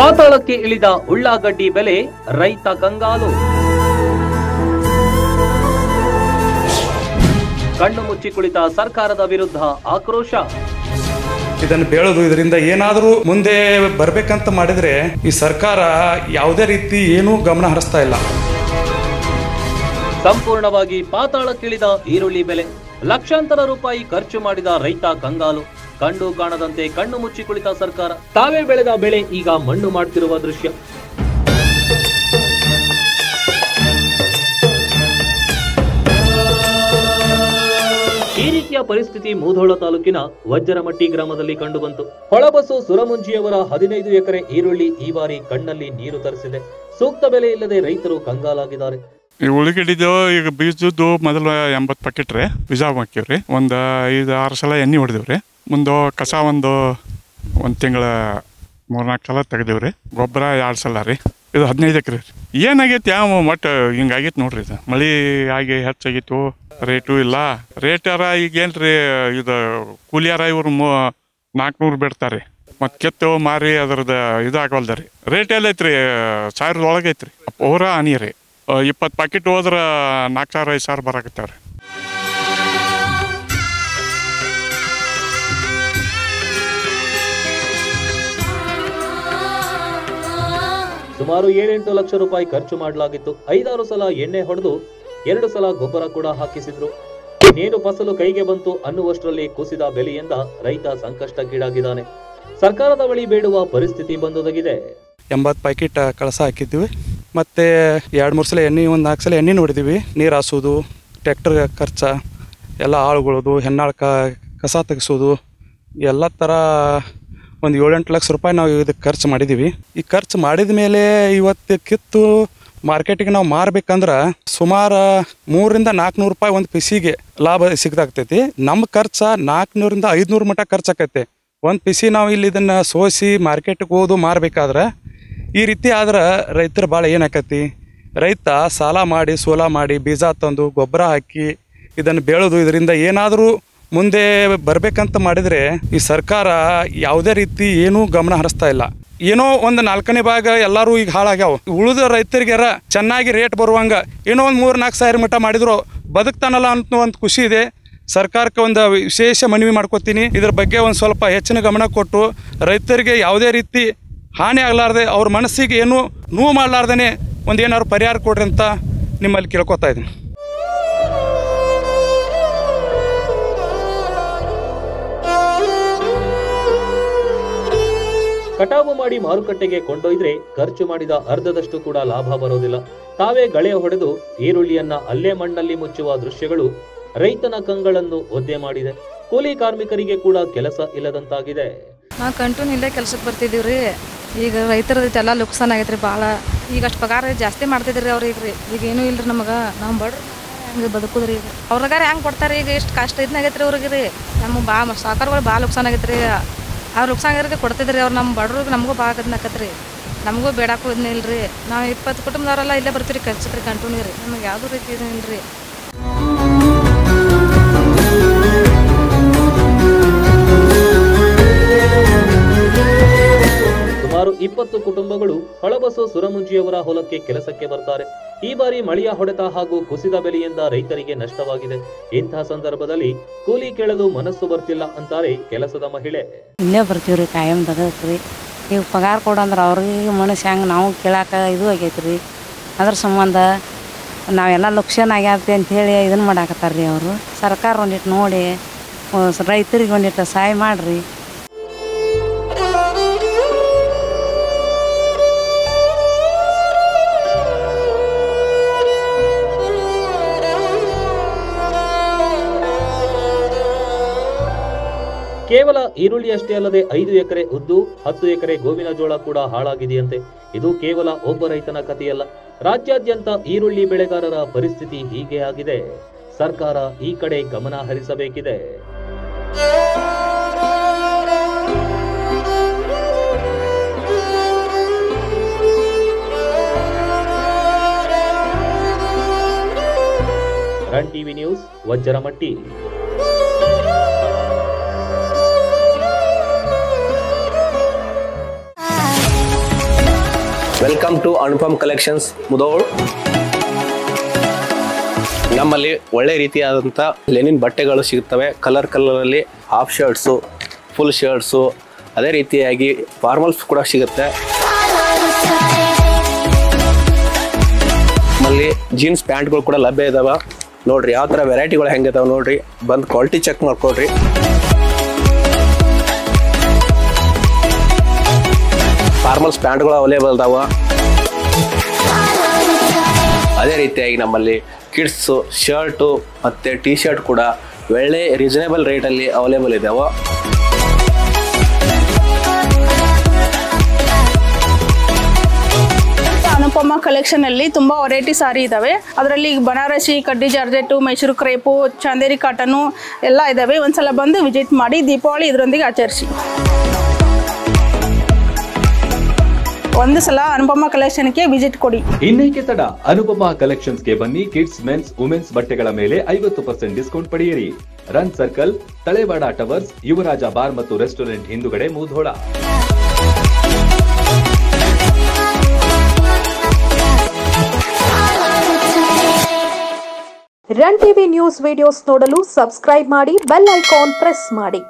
ಪಾತಾಳಕ್ಕೆ ಇಳಿದ ಉಳ್ಳಾಗಡ್ಡಿ ಬೆಲೆ, ರೈತ ಕಂಗಾಲು. ಕಣ್ಣು ಮುಚ್ಚಿ ಕುಳಿತ ಸರ್ಕಾರದ ವಿರುದ್ಧ ಆಕ್ರೋಶ. ಇದನ್ನು ಬೇಳೋದು, ಇದರಿಂದ ಏನಾದರೂ ಮುಂದೆ ಬರ್ಬೇಕಂತ ಮಾಡಿದ್ರೆ ಈ ಸರ್ಕಾರ ಯಾವುದೇ ರೀತಿ ಏನೂ ಗಮನ ಹರಿಸ್ತಾ ಇಲ್ಲ. ಸಂಪೂರ್ಣವಾಗಿ ಪಾತಾಳಕ್ಕಿಳಿದ ಈರುಳ್ಳಿ ಬೆಲೆ, ಲಕ್ಷಾಂತರ ರೂಪಾಯಿ ಖರ್ಚು ಮಾಡಿದ ರೈತ ಕಂಗಾಲು. ಕಂಡು ಕಾಣದಂತೆ ಕಣ್ಣು ಮುಚ್ಚಿ ಕುಳಿತ ಸರ್ಕಾರ, ತಾವೇ ಬೆಳೆದ ಬೆಳೆ ಈಗ ಮಣ್ಣು ಮಾಡ್ತಿರುವ ದೃಶ್ಯ. ಈ ರೀತಿಯ ಪರಿಸ್ಥಿತಿ ಮೂಧೋಳ ತಾಲೂಕಿನ ವಜ್ರಮಟ್ಟಿ ಗ್ರಾಮದಲ್ಲಿ ಕಂಡುಬಂತು. ಹೊಳಬಸು ಸುರಮುಂಜಿಯವರ 15 ಎಕರೆ ಈರುಳ್ಳಿ ಈ ಬಾರಿ ಕಣ್ಣಲ್ಲಿ ನೀರು ತರಿಸಿದೆ. ಸೂಕ್ತ ಬೆಲೆ ಇಲ್ಲದೆ ರೈತರು ಕಂಗಾಲಾಗಿದ್ದಾರೆ. ಈ ಉಳಿಗಡಿದು ಈಗ ಬೀಜದ್ದು ಮೊದಲು 80 ಪ್ಯಾಕೆಟ್ ರೀ ಬೀಜ ಹಾಕಿವ್ರಿ. ಒಂದು 5-6 ಸಲ ಎಣ್ಣೆ ಹೊಡೆದಿವ್ರಿ. ಮುಂದೆ ಕಸ ಒಂದು ತಿಂಗಳ 3-4 ಸಲ ತೆಗೆದಿವ್ರಿ. ಗೊಬ್ಬರ 2 ಸಲ ರೀ. ಇದು 15 ಎಕರೆ ರೀ. ಏನಾಗೈತಿ ಯಾವ ಮಟ್ಟ ಹಿಂಗಾಗೈತಿ ನೋಡ್ರಿ. ಇದು ಮಳೆ ಆಗಿ ಹೆಚ್ಚಾಗಿತ್ತು, ರೇಟು ಇಲ್ಲ. ರೇಟಾರ ಈಗೇನ್ರಿ, ಇದು ಕೂಲಿಯಾರ ಇವ್ರು 400 ಬಿಡ್ತಾರೆ. ಮತ್ತು ಕೆತ್ತು ಮಾರಿ ಅದ್ರದ್ದು ಇದಾಗವಲ್ದ ರೀ. ರೇಟ್ ಎಲ್ಲೈತ್ರಿ, 1000 ಒಳಗೆ ಐತ್ರಿ. ಪೂರ ಹನಿ ರೀ. 20 ಪ್ಯಾಕೆಟ್ ಹೋದ್ರೆ 4000-5000 ಬರಾಕತ್ತಾವ್ರಿ. ಸುಮಾರು 7-8 ಲಕ್ಷ ರೂಪಾಯಿ ಖರ್ಚು ಮಾಡಲಾಗಿತ್ತು. 5-6 ಸಲ ಎಣ್ಣೆ ಹೊಡೆದು 2 ಸಲ ಗೊಬ್ಬರ ಕೂಡ ಹಾಕಿಸಿದ್ರು. ಇನ್ನೇನು ಫಸಲು ಕೈಗೆ ಬಂತು ಅನ್ನುವಷ್ಟರಲ್ಲಿ ಕುಸಿದ ಬೆಲೆಯಿಂದ ರೈತ ಸಂಕಷ್ಟಕ್ಕೀಡಾಗಿದ್ದಾನೆ. ಸರ್ಕಾರದ ಬಳಿ ಬೇಡುವ ಪರಿಸ್ಥಿತಿ ಬಂದೊದಗಿದೆ. 80 ಪ್ಯಾಕೆಟ್ ಕಳಸ ಹಾಕಿದ್ವಿ. ಮತ್ತು 2-3 ಸಲ ಎಣ್ಣೆ, 1-4 ಸಲ ಎಣ್ಣೆ ನೋಡಿದ್ದೀವಿ. ನೀರು ಹಾಸೋದು, ಟ್ಯಾಕ್ಟರ್ ಖರ್ಚು, ಎಲ್ಲ ಆಳುಗಳದು, ಹೆಣ್ಣಾಳ್ಕ ಕಸ ತೆಗೆಸೋದು, ಎಲ್ಲ ಥರ ಒಂದು 7-8 ಲಕ್ಷ ರೂಪಾಯಿ ನಾವು ಇದಕ್ಕೆ ಖರ್ಚು ಮಾಡಿದ್ದೀವಿ. ಈ ಖರ್ಚು ಮಾಡಿದ ಮೇಲೆ ಇವತ್ತು ಕಿತ್ತು ಮಾರ್ಕೆಟಿಗೆ ನಾವು ಮಾರಬೇಕಂದ್ರೆ ಸುಮಾರು 300-400 ರೂಪಾಯಿ ಒಂದು ಪಿಸಿಗೆ ಲಾಭ ಸಿಗ್ದಾಗ್ತೈತಿ. ನಮ್ಮ ಖರ್ಚು 400-500 ಮಟ್ಟ ಖರ್ಚಾಕೈತೆ. ಒಂದು ಪಿಸಿ ನಾವು ಇಲ್ಲಿ ಇದನ್ನು ಸೋಸಿ ಮಾರ್ಕೆಟಿಗೆ ಹೋದು ಮಾರಬೇಕಾದ್ರೆ ಈ ರೀತಿ ಆದ್ರೆ ರೈತರ ಭಾಳ ಏನಾಕೈತಿ. ರೈತ ಸಾಲ ಮಾಡಿ ಸೋಲ ಮಾಡಿ ಬೀಜ ತಂದು ಗೊಬ್ಬರ ಹಾಕಿ ಇದನ್ನು ಬೆಳೆದು ಇದರಿಂದ ಏನಾದರೂ ಮುಂದೆ ಬರಬೇಕಂತ ಮಾಡಿದರೆ ಈ ಸರ್ಕಾರ ಯಾವುದೇ ರೀತಿ ಏನೂ ಗಮನ ಹರಿಸ್ತಾ ಇಲ್ಲ. ಏನೋ ಒಂದು 4ನೇ ಭಾಗ ಎಲ್ಲರೂ ಈಗ ಹಾಳಾಗ್ಯಾವ. ಉಳಿದ ರೈತರಿಗೆರ ಚೆನ್ನಾಗಿ ರೇಟ್ ಬರುವಂಗೆ ಏನೋ ಒಂದು 3-4 ಸಾವಿರ ಮಟ್ಟ ಮಾಡಿದ್ರು ಬದುಕ್ತಾನಲ್ಲ ಅಂತ ಒಂದು ಖುಷಿ ಇದೆ. ಸರ್ಕಾರಕ್ಕೆ ಒಂದು ವಿಶೇಷ ಮನವಿ ಮಾಡ್ಕೊತೀನಿ, ಇದ್ರ ಬಗ್ಗೆ ಒಂದು ಸ್ವಲ್ಪ ಹೆಚ್ಚಿನ ಗಮನ ಕೊಟ್ಟು ರೈತರಿಗೆ ಯಾವುದೇ ರೀತಿ ಹಾನಿ ಆಗಲಾರ್ದೆ, ಅವ್ರ ಮನಸ್ಸಿಗೆ ಏನೂ ನೋವು ಮಾಡಲಾರ್ದೇ ಒಂದು ಏನಾದ್ರು ಪರಿಹಾರ ಕೊಡ್ರಿ ಅಂತ ನಿಮ್ಮಲ್ಲಿ ಕೇಳ್ಕೊತಾ ಇದ್ದೀನಿ. ಕಟಾವು ಮಾಡಿ ಮಾರುಕಟ್ಟೆಗೆ ಕೊಂಡೊಯ್ದ್ರೆ ಖರ್ಚು ಮಾಡಿದ ಅರ್ಧದಷ್ಟು ಕೂಡ ಲಾಭ ಬರೋದಿಲ್ಲ. ತಾವೇ ಗಳೆ ಹೊಡೆದು ಈರುಳ್ಳಿಯನ್ನ ಅಲ್ಲೇ ಮಣ್ಣಲ್ಲಿ ಮುಚ್ಚುವ ದೃಶ್ಯಗಳು ರೈತನ ಕಂಗಳನ್ನು ಒದ್ದೆ ಮಾಡಿದೆ. ಕೂಲಿ ಕಾರ್ಮಿಕರಿಗೆ ಕೂಡ ಕೆಲಸ ಇಲ್ಲದಂತಾಗಿದೆ. ನಾವು ಕಂಟಿನ್ಯೂ ಇಲ್ಲೇ ಕೆಲ್ಸಕ್ಕೆ ಬರ್ತಿದ್ದೀವ್ರಿ. ಈಗ ರೈತರದೈತೆ ಎಲ್ಲ ಲುಕ್ಸಾನ್ ಆಗೈತ್ರಿ ಭಾಳ. ಈಗ ಅಷ್ಟು ಪಗಾರ ಜಾಸ್ತಿ ಮಾಡ್ತಿದ್ರಿ ಅವ್ರಿಗೆ. ಈಗ ಏನೂ ಇಲ್ರಿ ನಮಗೆ. ನಾವು ಬಡ್ರಿ ಹಂಗೆ ಬದುಕುದ್ರಿ. ಈಗ ಅವ್ರಗಾರ ಹೆಂಗೆ ಕೊಡ್ತಾರೆ, ಈಗ ಎಷ್ಟು ಕಷ್ಟ ಇದನ್ನಾಗೈತ್ರಿ ಅವ್ರಿಗೆ ರೀ. ನಮಗೆ ಭಾಳ ಸಾಕಾರಗಳು ಭಾಳ ಲುಕ್ಸಾನ್ ಆಗೈತ್ರಿ. ಅವ್ರು ಲುಕ್ಸಾನ್ ಕೊಡ್ತಿದ್ರಿ. ಅವ್ರು ನಮ್ಮ ಬಡ್ರಿಗೆ ನಮಗೂ ಭಾಳ ಅದನ್ನಕತ್ರಿ. ನಮಗೂ ಬೇಡಕ್ಕೂ ಇದನ್ನ ಇಲ್ರಿ. ನಾವು 20 ಕುಟುಂಬದವರೆಲ್ಲ ಇಲ್ಲೇ ಬರ್ತೀವಿ ರೀ ಕೆಲ್ಸಕ್ಕೆ ಕಂಟಿನ್ಯೂ ರೀ. ನಮಗೆ ಯಾವುದೂ ರೀತಿ ಇದಿಲ್ರಿ. ಸುಮಾರು 20 ಕುಟುಂಬಗಳು ಹೊಳಬಸು ಸುರಮುಂಜಿಯವರ ಹೊಲಕ್ಕೆ ಕೆಲಸಕ್ಕೆ ಬರ್ತಾರೆ. ಈ ಬಾರಿ ಮಳೆಯ ಹೊಡೆತ ಹಾಗೂ ಕುಸಿದ ಬೆಲೆಯಿಂದ ರೈತರಿಗೆ ನಷ್ಟವಾಗಿದೆ. ಇಂತಹ ಸಂದರ್ಭದಲ್ಲಿ ಕೂಲಿ ಕೇಳಲು ಮನಸ್ಸು ಬರ್ತಿಲ್ಲ ಅಂತಾರೆ ಕೆಲಸದ ಮಹಿಳೆ. ಇಲ್ಲೇ ಬರ್ತೀವ್ರಿ, ಕಾಯಂ ಬದಕ್ರಿ. ಈಗ ಪಗಾರ ಕೊಡಂದ್ರೆ ಅವ್ರಿಗೆ ಮನಸ್ಸು ಹೆಂಗೆ ನಾವು ಕೇಳಾಕ ಇದು ಆಗೈತ್ರಿ. ಅದ್ರ ಸಂಬಂಧ ನಾವೆಲ್ಲ ಲುಕ್ಷನ್ ಆಗ್ಯಾತಿ ಅಂಥೇಳಿ ಇದನ್ನು ಮಾಡಾಕತ್ತಾರ್ರಿ ಅವರು. ಸರ್ಕಾರ ಒಂದಿಟ್ಟು ನೋಡಿ ರೈತರಿಗೆ ಒಂದಿಟ್ಟು ಸಹಾಯ ಮಾಡಿರಿ. ಕೇವಲ ಈರುಳ್ಳಿ ಅಷ್ಟೇ ಅಲ್ಲದೆ 5 ಎಕರೆ ಉದ್ದು, 10 ಎಕರೆ ಗೋವಿನ ಜೋಳ ಕೂಡ ಹಾಳಾಗಿದೆಯಂತೆ. ಇದು ಕೇವಲ ಒಬ್ಬ ರೈತನ ಕಥೆಯಲ್ಲ. ರಾಜ್ಯಾದ್ಯಂತ ಈರುಳ್ಳಿ ಬೆಳೆಗಾರರ ಪರಿಸ್ಥಿತಿ ಹೀಗೆ ಆಗಿದೆ. ಸರ್ಕಾರ ಈ ಕಡೆ ಗಮನ ಹರಿಸಬೇಕಿದೆ. Run TV news, Vajramatti. Welcome to Anupam collections Mudhol. ನಮ್ಮಲ್ಲಿ ಒಳ್ಳೆ ರೀತಿಯಾದಂಥ ಲೆನಿನ್ ಬಟ್ಟೆಗಳು ಸಿಗುತ್ತವೆ. ಕಲರಲ್ಲಿ ಹಾಫ್ ಶರ್ಟ್ಸು, ಫುಲ್ ಶರ್ಟ್ಸು, ಅದೇ ರೀತಿಯಾಗಿ ಫಾರ್ಮಲ್ಸ್ ಕೂಡ ಸಿಗುತ್ತೆ. ನಮ್ಮಲ್ಲಿ ಜೀನ್ಸ್ ಪ್ಯಾಂಟ್ಗಳು ಕೂಡ ಲಭ್ಯ ಇದಾವೆ. ನೋಡ್ರಿ ಯಾವ ಥರ ವೆರೈಟಿಗಳು ಹೆಂಗಿದಾವೆ ನೋಡ್ರಿ, ಬಂದು ಕ್ವಾಲಿಟಿ ಚೆಕ್ ಮಾಡ್ಕೊಳ್ರಿ. ಫಾರ್ಮಲ್ಸ್ ಪ್ಯಾಂಟ್ಗಳು ಅವೈಲೇಬಲ್ ಇದಾವ. ಅದೇ ರೀತಿಯಾಗಿ ನಮ್ಮಲ್ಲಿ ಕಿಡ್ಸು ಶರ್ಟು ಮತ್ತು ಟಿ ಶರ್ಟ್ ಕೂಡ ಒಳ್ಳೆ ರೀಸನೇಬಲ್ ರೇಟಲ್ಲಿ ಅವೈಲೇಬಲ್ ಇದಾವೆ. ಅನುಪಮ ಕಲೆಕ್ಷನ್ ಅಲ್ಲಿ ತುಂಬಾ ವೆರೈಟಿ ಸಾರಿ ಇದಾವೆ. ಅದರಲ್ಲಿ ಬನಾರಸಿ, ಕಡ್ಡಿ georgette, Mysuru crepe, Chanderi cotton ಎಲ್ಲ ಇದಾವೆ. ಒಂದ್ಸಲ ಬಂದು ವಿಸಿಟ್ ಮಾಡಿ ದೀಪಾವಳಿ ಇದರೊಂದಿಗೆ ಆಚರಿಸಿ. ಒಂದು ಸಲ ಅನುಪಮ ಕಲೆಕ್ಷನ್ಗೆ ವಿಸಿಟ್ ಕೊಡಿ. ಇನ್ನೇಕೆ ತಡ, ಅನುಪಮ ಕಲೆಕ್ಷನ್ಸ್ಗೆ ಬನ್ನಿ. ಕಿಡ್ಸ್, ಮೆನ್ಸ್, ವುಮೆನ್ಸ್ ಬಟ್ಟೆಗಳ ಮೇಲೆ 50% ಡಿಸ್ಕೌಂಟ್ ಪಡೆಯಿರಿ. ರನ್ ಸರ್ಕಲ್, ತಳೆವಾಡ ಟವರ್ಸ್, ಯುವರಾಜ ಬಾರ್ ಮತ್ತು ರೆಸ್ಟೋರೆಂಟ್ ಹಿಂದುಗಡೆ, Mudhol. Run TV news videos ನೋಡಲು ಸಬ್ಸ್ಕ್ರೈಬ್ ಮಾಡಿ, ಬೆಲ್ ಐಕಾನ್ ಪ್ರೆಸ್ ಮಾಡಿ.